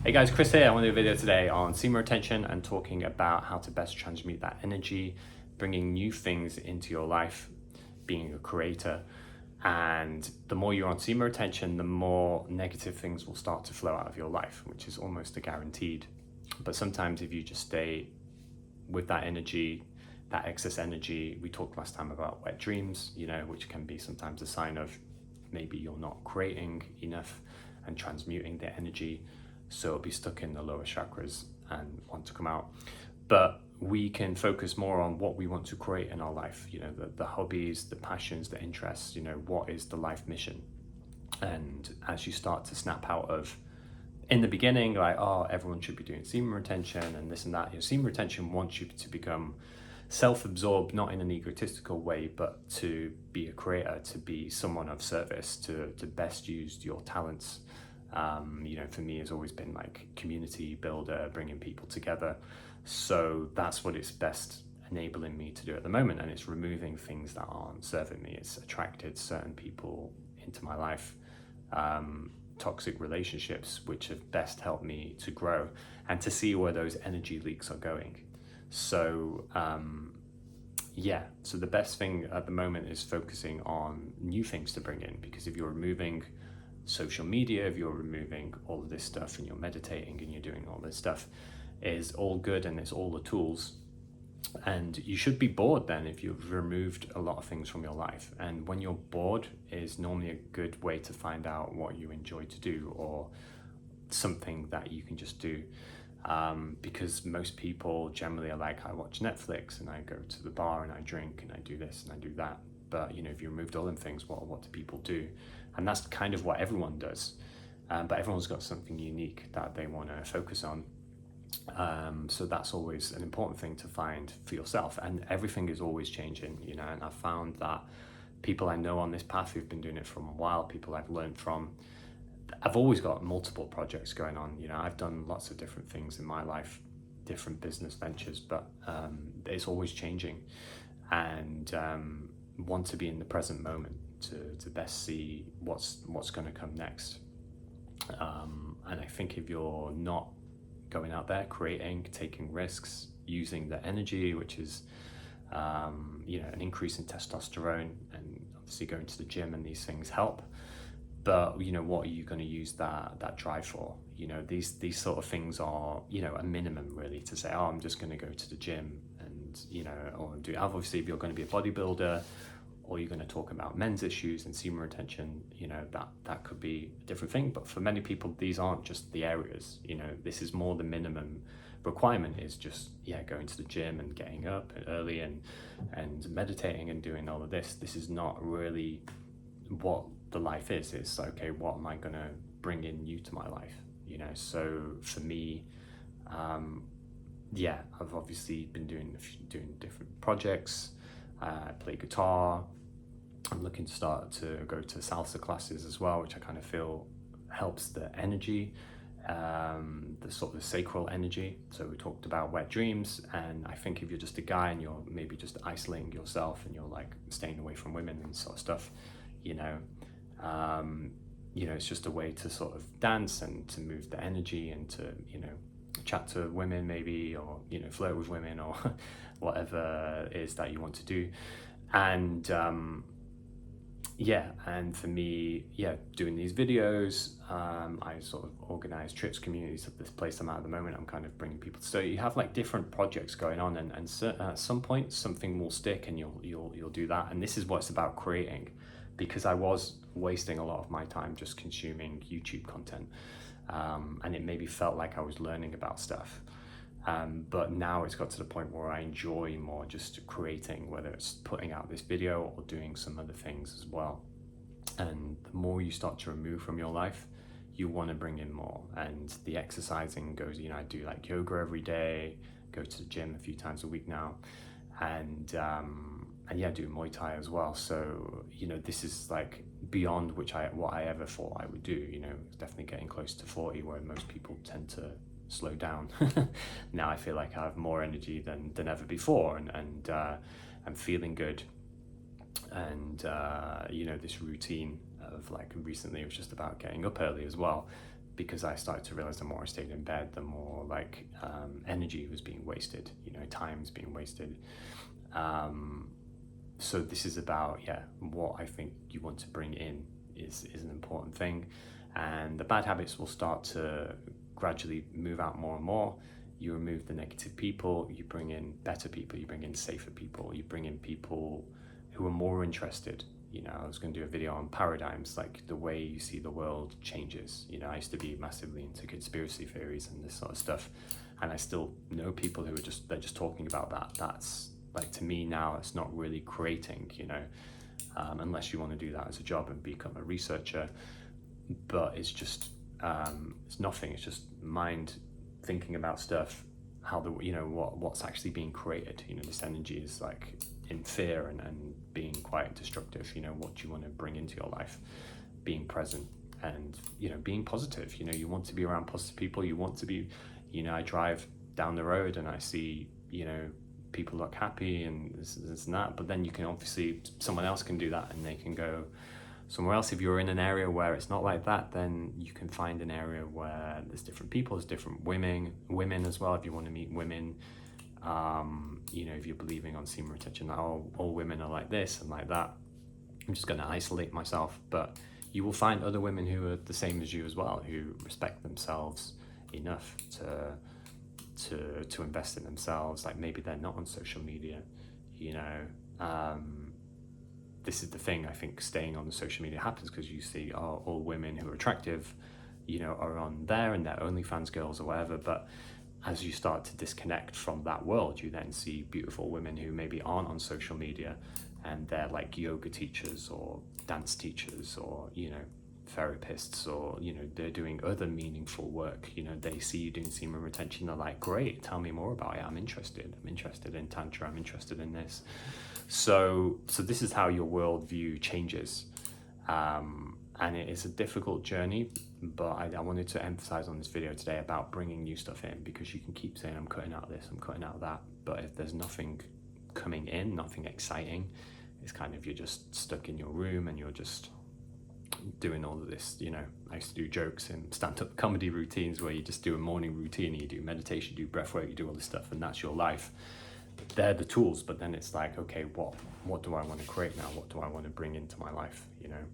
Hey guys, Chris here. I want to do a video today on semen retention and talking about how to best transmute that energy, bringing new things into your life, being a creator. And the more you're on semen retention, the more negative things will start to flow out of your life, which is almost a guaranteed. But sometimes if you just stay with that energy, that excess energy, we talked last time about wet dreams, which can be sometimes a sign of maybe you're not creating enough and transmuting the energy, so it'll be stuck in the lower chakras and want to come out. But we can focus more on what we want to create in our life, the hobbies, the passions, the interests, what is the life mission. And as you start to snap out of, in the beginning, like, oh, everyone should be doing semen retention and this and that, semen retention wants you to become self-absorbed, not in an egotistical way, but to be a creator, to be someone of service, to best use your talents. For me, it's always been like community builder, bringing people together. So that's what it's best enabling me to do at the moment. And it's removing things that aren't serving me. It's attracted certain people into my life, toxic relationships, which have best helped me to grow and to see where those energy leaks are going. So so the best thing at the moment is focusing on new things to bring in, because if you're removing social media, if you're removing all of this stuff and you're meditating and you're doing all this stuff, is all good and it's all the tools, and you should be bored then if you've removed a lot of things from your life. And when you're bored is normally a good way to find out what you enjoy to do, or something that you can just do. Because most people generally are like, I watch Netflix and I go to the bar and I drink and I do this and I do that. But if you removed all them things, what do people do? And that's kind of what everyone does. But everyone's got something unique that they want to focus on. So that's always an important thing to find for yourself. And everything is always changing, and I've found that people I know on this path who've been doing it for a while, people I've learned from, I've always got multiple projects going on. I've done lots of different things in my life, different business ventures, but it's always changing, and want to be in the present moment to best see what's going to come next. And I think if you're not going out there creating, taking risks, using the energy, which is an increase in testosterone, and obviously going to the gym and these things help. But what are you going to use that drive for? These sort of things are a minimum, really, to say, oh, I'm just going to go to the gym and or do. Obviously, if you're going to be a bodybuilder, or you're going to talk about men's issues and semen retention, that could be a different thing. But for many people, these aren't just the areas. This is more the minimum requirement, is just going to the gym and getting up early and meditating and doing all of this. This is not really what the life is. It's okay, what am I going to bring in new to my life? So for me, I've obviously been doing different projects. I play guitar. I'm looking to start to go to salsa classes as well, which I kind of feel helps the energy, the sort of the sacral energy. So we talked about wet dreams, and I think if you're just a guy and you're maybe just isolating yourself and you're like staying away from women and sort of stuff, it's just a way to sort of dance and to move the energy and to chat to women maybe, or flirt with women, or whatever it is that you want to do. And and for me, doing these videos, I sort of organize trips, communities. Of this place I'm at the moment, I'm kind of bringing people. So you have like different projects going on, and so, at some point something will stick and you'll do that. And this is what it's about creating, because I was wasting a lot of my time just consuming YouTube content, and it maybe felt like I was learning about stuff. But now it's got to the point where I enjoy more just creating, whether it's putting out this video or doing some other things as well. And the more you start to remove from your life, you want to bring in more. And the exercising goes, I do like yoga every day, go to the gym a few times a week now, and do Muay Thai as well. So this is like beyond what I ever thought I would do. Definitely getting close to 40, where most people tend to slow down. Now I feel like I have more energy than ever before, and I'm feeling good. And this routine of, like, recently it was just about getting up early as well, because I started to realize the more I stayed in bed, the more like energy was being wasted, you know, time's being wasted. So this is about, what I think you want to bring in is an important thing. And the bad habits will start to gradually move out more and more. You remove the negative people, you bring in better people, you bring in safer people, you bring in people who are more interested. You know, I was going to do a video on paradigms, like the way you see the world changes. You know, I used to be massively into conspiracy theories and this sort of stuff, and I still know people who are they're just talking about that. That's like, to me now, it's not really creating, you know, unless you want to do that as a job and become a researcher. But it's just, it's nothing. It's just mind thinking about stuff, how what's actually being created. You know, this energy is like in fear and being quite destructive. You know, what do you want to bring into your life? Being present and, you know, being positive. You know, you want to be around positive people. You want to be, you know, I drive down the road and I see, you know, people look happy and this and that, but then you can obviously, someone else can do that and they can go somewhere else. If you're in an area where it's not like that, then you can find an area where there's different people, there's different women as well, if you want to meet women. You know, if you're believing on semen retention, that all women are like this and like that, I'm just going to isolate myself. But you will find other women who are the same as you as well, who respect themselves enough to invest in themselves. Like, maybe they're not on social media, you know. This is the thing, I think staying on the social media happens because you see all women who are attractive, you know, are on there and they're OnlyFans girls or whatever. But as you start to disconnect from that world, you then see beautiful women who maybe aren't on social media and they're like yoga teachers or dance teachers or, you know, therapists, or, you know, they're doing other meaningful work. You know, they see you doing semen retention, they're like, great, tell me more about it. I'm interested in tantra, I'm interested in this. So this is how your worldview changes. And it is a difficult journey, but I wanted to emphasize on this video today about bringing new stuff in, because you can keep saying, I'm cutting out this, I'm cutting out that, but if there's nothing coming in, nothing exciting, it's kind of, you're just stuck in your room and you're just doing all of this. You know, I used to do jokes in stand-up comedy routines where you just do a morning routine, you do meditation, you do breath work, you do all this stuff, and that's your life. They're the tools, but then it's like, okay, what do I want to create now? What do I want to bring into my life? You know,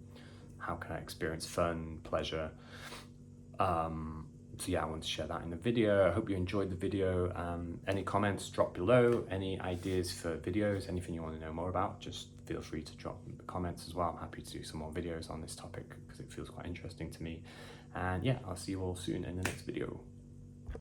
how can I experience fun, pleasure? So yeah, I want to share that in the video. I hope you enjoyed the video. Any comments, drop below. Any ideas for videos, anything you want to know more about, just feel free to drop comments as well. I'm happy to do some more videos on this topic because it feels quite interesting to me. And yeah, I'll see you all soon in the next video.